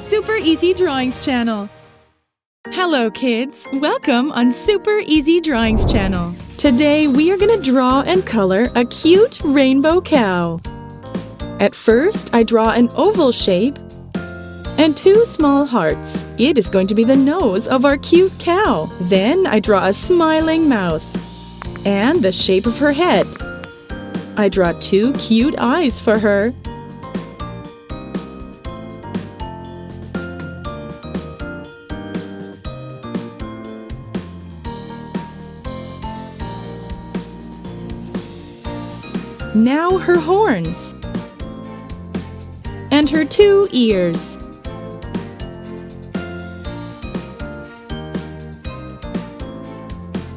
Super Easy Drawings channel. Hello kids, welcome on Super Easy Drawings channel. Today we are going to draw and color a cute rainbow cow. At first I draw an oval shape and two small hearts. It is going to be the nose of our cute cow. Then I draw a smiling mouth and the shape of her head. I draw two cute eyes for her. Now her horns and her two ears.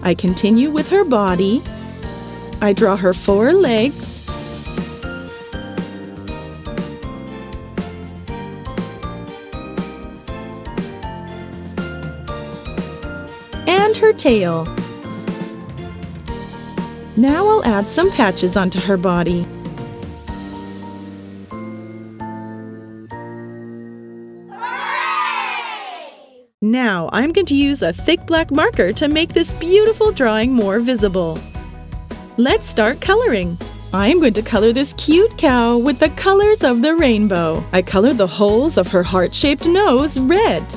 I continue with her body. I draw her four legs and her tail. Now I'll add some patches onto her body. Hooray! Now I'm going to use a thick black marker to make this beautiful drawing more visible. Let's start coloring. I'm going to color this cute cow with the colors of the rainbow. I color the holes of her heart-shaped nose red.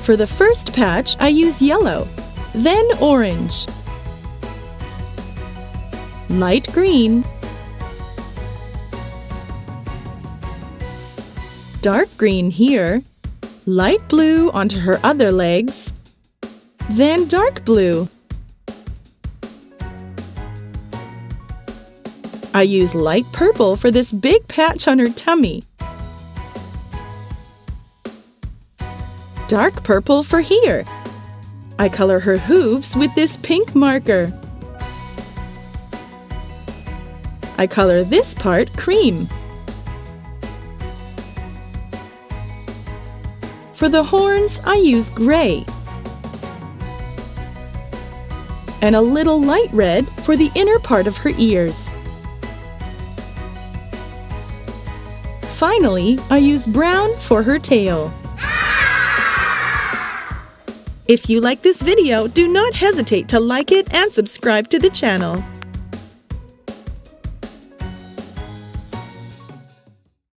For the first patch, I use yellow, then orange, light green, dark green here, light blue onto her other legs, then dark blue. I use light purple for this big patch on her tummy, dark purple for here. I color her hooves with this pink marker. I color this part cream. For the horns, I use gray and a little light red for the inner part of her ears. Finally, I use brown for her tail. If you like this video, do not hesitate to like it and subscribe to the channel.